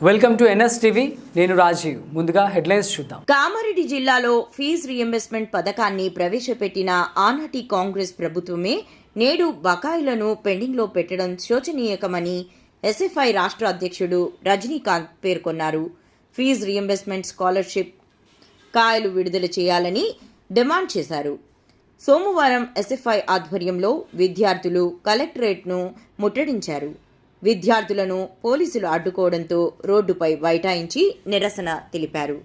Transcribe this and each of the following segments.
Welcome to NSTV. నేను రాజీవ్. ముందుగా headlines చూద్దాం. కామారెడ్డి జిల్లాలో ఫీజు రీయింబర్స్మెంట్ పథకాన్ని ప్రవేశపెట్టిన ఆనాటి కాంగ్రెస్ ప్రభుత్వమే నేడు బకాయిలను పెండింగ్లో పెట్టడం శోచనీయకమని ఎస్ఎఫ్ఐ రాష్ట్ర అధ్యక్షుడు రజనీకాంత్ పేర్కొన్నారు. ఫీజు రీయింబర్స్మెంట్ స్కాలర్షిప్ కాయలు విడుదల చేయాలని డిమాండ్ చేశారు. సోమవారం ఎస్ఎఫ్ఐ ఆధ్వర్యంలో విద్యార్థులు కలెక్టరేట్ను ముట్టడించారు. విద్యార్థులను పోలీసులు అడ్డుకోవడంతో రోడ్డుపై బైఠాయించి నిరసన తెలిపారు.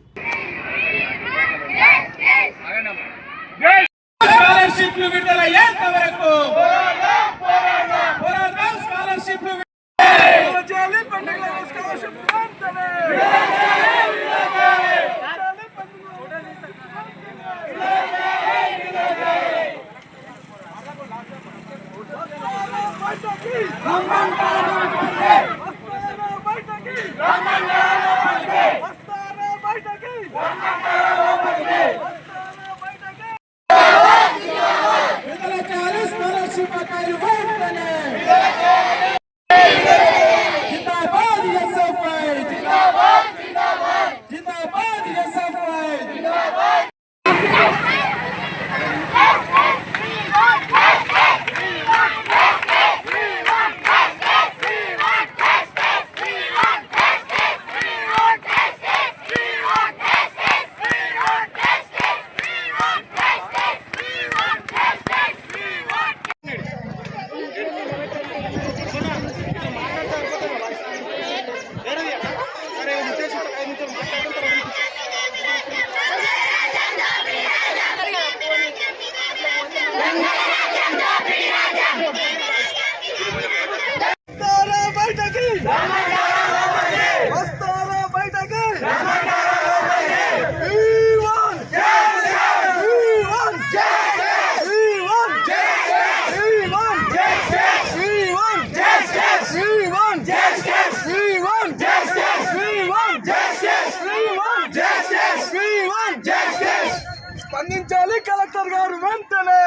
స్పందించాలి కలెక్టర్ గారు వెంటనే,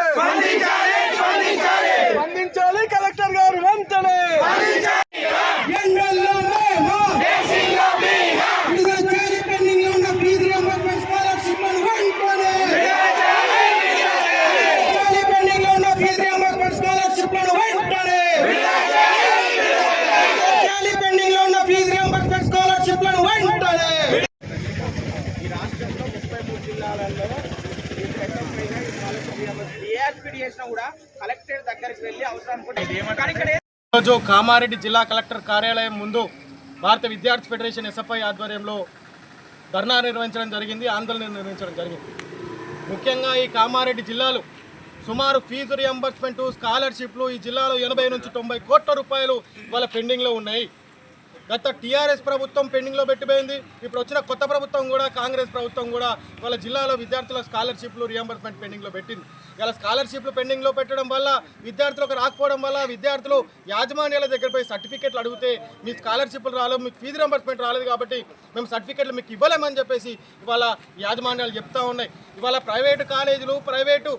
స్పందించాలి కలెక్టర్ గారు వెంటనే. ఈరోజు కామారెడ్డి జిల్లా కలెక్టర్ కార్యాలయం ముందు భారత విద్యార్థి ఫెడరేషన్ ఎస్ఎఫ్ఐ ఆధ్వర్యంలో ధర్నా నిర్వహించడం జరిగింది, ఆందోళన నిర్వహించడం జరిగింది. ముఖ్యంగా ఈ కామారెడ్డి జిల్లాలో సుమారు ఫీజు రియంబర్స్మెంట్ స్కాలర్షిప్లు ఈ జిల్లాలో 80 నుంచి 90 కోట్ల రూపాయలు ఇవాళ పెండింగ్లో ఉన్నాయి. గత టీఆర్ఎస్ ప్రభుత్వం పెండింగ్లో పెట్టిపోయింది. ఇప్పుడు వచ్చిన కొత్త ప్రభుత్వం కూడా, కాంగ్రెస్ ప్రభుత్వం కూడా వాళ్ళ జిల్లాలో విద్యార్థుల స్కాలర్షిప్లు రియంబర్స్మెంట్ పెండింగ్లో పెట్టింది. ఇలా స్కాలర్షిప్లు పెండింగ్లో పెట్టడం వల్ల విద్యార్థులకు రాకపోవడం వల్ల విద్యార్థులు యాజమాన్యాల దగ్గర పోయి సర్టిఫికెట్లు అడిగితే మీ స్కాలర్షిప్లు రాలేదు, మీకు ఫీజు రియంబర్స్మెంట్ రాలేదు కాబట్టి మేము సర్టిఫికెట్లు మీకు ఇవ్వలేమని చెప్పేసి ఇవాళ యాజమాన్యాలు చెప్తా ఉన్నాయి. ఇవాళ ప్రైవేటు కాలేజీలు, ప్రైవేటు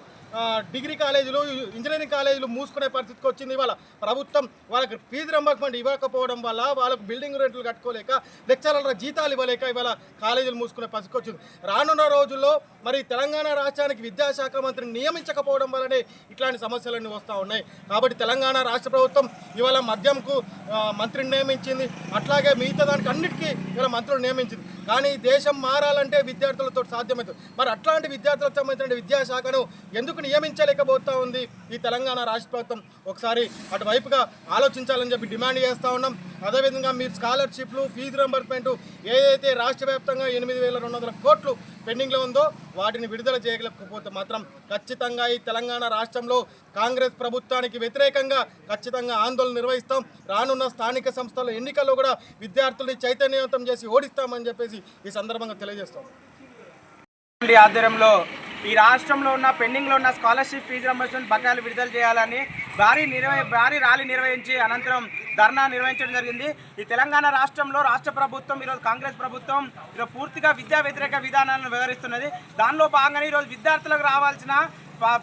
డిగ్రీ కాలేజీలు, ఇంజనీరింగ్ కాలేజీలు మూసుకునే పరిస్థితికి వచ్చింది. ఇవాళ ప్రభుత్వం వాళ్ళకి ఫీజు రింబర్స్మెంట్ ఇవ్వకపోవడం వల్ల, వాళ్ళకు బిల్డింగ్ రెంట్లు కట్టుకోలేక, లెక్చరర్ల జీతాలు ఇవ్వలేక ఇవాళ కాలేజీలు మూసుకునే పరిస్థితికి వచ్చింది. రానున్న రోజుల్లో మరి తెలంగాణ రాష్ట్రానికి విద్యాశాఖ మంత్రిని నియమించకపోవడం వల్లనే ఇట్లాంటి సమస్యలన్నీ వస్తూ ఉన్నాయి. కాబట్టి తెలంగాణ రాష్ట్ర ప్రభుత్వం ఇవాళ మద్యంకు మంత్రిని నియమించింది, అట్లాగే మిగతా దానికి అన్నిటికీ ఇవాళ మంత్రులు నియమించింది. కానీ దేశం మారాలంటే విద్యార్థులతో సాధ్యమవుతుంది. మరి అట్లాంటి విద్యార్థులకు సంబంధించిన విద్యాశాఖను ఎందుకు నియమించలేకపోతా ఉంది ఈ తెలంగాణ రాష్ట్ర ప్రభుత్వం? ఒకసారి అటువైపుగా ఆలోచించాలని చెప్పి డిమాండ్ చేస్తూ ఉన్నాం. అదేవిధంగా మీరు స్కాలర్షిప్లు, ఫీజు రింబర్స్మెంట్ ఏదైతే రాష్ట్ర వ్యాప్తంగా 8,200 కోట్లు పెండింగ్లో ఉందో వాటిని విడుదల చేయలేకపోతే మాత్రం ఖచ్చితంగా ఈ తెలంగాణ రాష్ట్రంలో కాంగ్రెస్ ప్రభుత్వానికి వ్యతిరేకంగా ఖచ్చితంగా ఆందోళన నిర్వహిస్తాం. రానున్న స్థానిక సంస్థల ఎన్నికల్లో కూడా విద్యార్థుల్ని చైతన్యవంతం చేసి ఓడిస్తామని చెప్పేసి ఈ సందర్భంగా తెలియజేస్తాం. ఆధ్వర్యంలో ఈ రాష్ట్రంలో ఉన్న పెండింగ్లో ఉన్న స్కాలర్షిప్ ఫీజు రింబర్స్మెంట్ బకాయిలు విడుదల చేయాలని భారీ ర్యాలీ నిర్వహించి అనంతరం ధర్నా నిర్వహించడం జరిగింది. ఈ తెలంగాణ రాష్ట్రంలో రాష్ట్ర ప్రభుత్వం ఈరోజు కాంగ్రెస్ ప్రభుత్వం ఈరోజు పూర్తిగా విద్యా వ్యతిరేక విధానాలను వివరిస్తున్నది. దానిలో భాగంగా ఈరోజు విద్యార్థులకు రావాల్సిన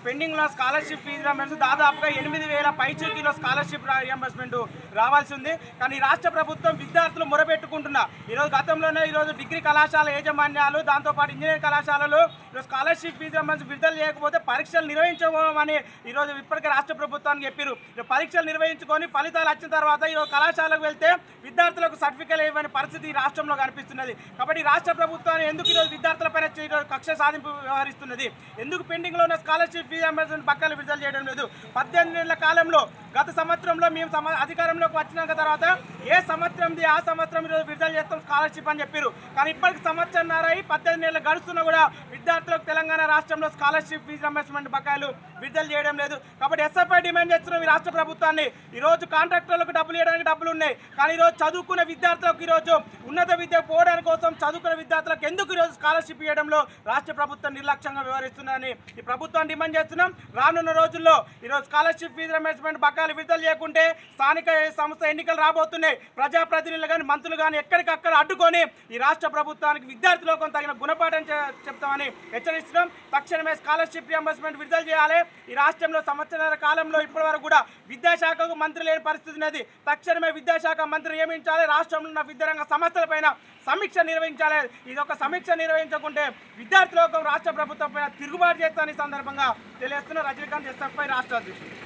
పెండింగ్లో స్కాలర్షిప్ ఫీజు రియంబర్స్మెంట్ దాదాపుగా 8,000 పైచీకిలో స్కాలర్షిప్ రియంబర్స్మెంట్ రావాల్సి ఉంది. కానీ రాష్ట్ర ప్రభుత్వం విద్యార్థులు మొరబెట్టుకుంటున్నా ఈరోజు గతంలోనే ఈరోజు డిగ్రీ కళాశాల యాజమాన్యాలు దాంతోపాటు ఇంజనీరింగ్ కళాశాలలు ఈరోజు స్కాలర్షిప్ ఫీజు రియంబర్స్మెంట్ విడుదల చేయకపోతే పరీక్షలు నిర్వహించమని ఈరోజు ఇప్పటికే రాష్ట్ర ప్రభుత్వానికి చెప్పారు. పరీక్షలు నిర్వహించుకొని ఫలితాలు వచ్చిన తర్వాత ఈరోజు కళాశాలకు వెళ్తే విద్యార్థులకు సర్టిఫికేట్ ఇవ్వని పరిస్థితి ఈ రాష్ట్రంలో కనిపిస్తున్నది. కాబట్టి రాష్ట్ర ప్రభుత్వాన్ని ఎందుకు ఈరోజు విద్యార్థులపైన ఈరోజు కక్ష సాధింపు వ్యవహరిస్తున్నది? ఎందుకు పెండింగ్లో ఉన్న స్కాలర్షిప్ ఫీజు రియంబర్స్మెంట్ బకాయిలు విడుదల చేయడం లేదు? 18 నెలల కాలంలో గత సంవత్సరంలో మేము అధికారంలోకి వచ్చినాక తర్వాత ఏ సంవత్సరంది ఆ సంవత్సరం ఈరోజు విడుదల చేస్తాం స్కాలర్షిప్ అని చెప్పారు. కానీ ఇప్పటికి సంవత్సరంన్నర 18 నెలలు గడుస్తున్నా కూడా విద్యార్థులకు తెలంగాణ రాష్ట్రంలో స్కాలర్షిప్ ఫీజు రియంబర్స్మెంట్ బకాయిలు విడుదల చేయడం లేదు. కాబట్టి ఎస్ఎఫ్ఐ డిమాండ్ చేస్తున్నాం ఈ రాష్ట్ర ప్రభుత్వాన్ని. ఈరోజు కాంట్రాక్టర్లకు డబ్బులు ఇవ్వడానికి డబ్బులు ఉన్నాయి, కానీ ఈరోజు చదువుకున్న విద్యార్థులకు ఈరోజు ఉన్నత విద్య పోవడానికి కోసం చదువుకున్న విద్యార్థులకు ఎందుకు ఈరోజు స్కాలర్షిప్ ఇవ్వడంలో రాష్ట్ర ప్రభుత్వం నిర్లక్ష్యంగా వ్యవహరిస్తుందని ఈ ప్రభుత్వాన్ని డిమాండ్ చేస్తున్నాం. రానున్న రోజుల్లో ఈరోజు స్కాలర్షిప్ ఫీజు రియంబర్స్మెంట్ బకాయిలు విడుదల చేయకుంటే స్థానిక సంస్థ ఎన్నికలు రాబోతున్నాయి. ప్రజాప్రతినిధులు కానీ మంత్రులు కానీ ఎక్కడికక్కడ అడ్డుకొని ఈ రాష్ట్ర ప్రభుత్వానికి విద్యార్థులకు తగిన గుణపాఠం చెప్తామని హెచ్చరిస్తున్నాం. తక్షణమే స్కాలర్షిప్ రియంబర్స్మెంట్ విడుదల చేయాలి. ఈ రాష్ట్రంలో సంవత్సరాల కాలంలో ఇప్పటి వరకు కూడా విద్యాశాఖకు మంత్రి లేని పరిస్థితి ఉన్నది. తక్షణమే విద్యాశాఖ మంత్రి నియమించాలి. రాష్ట్రంలో ఉన్న విద్యారంగ సమస్యలపైన సమీక్ష నిర్వహించాలి. ఇది ఒక సమీక్ష నిర్వహించకుంటే విద్యార్థులకు రాష్ట్ర ప్రభుత్వం పైన తిరుగుబాటు చేస్తానని సందర్భంగా తెలియజేస్తున్న రజనీకాంత్ ఎస్ఎఫ్ఐ రాష్ట్ర అధ్యక్షుడు.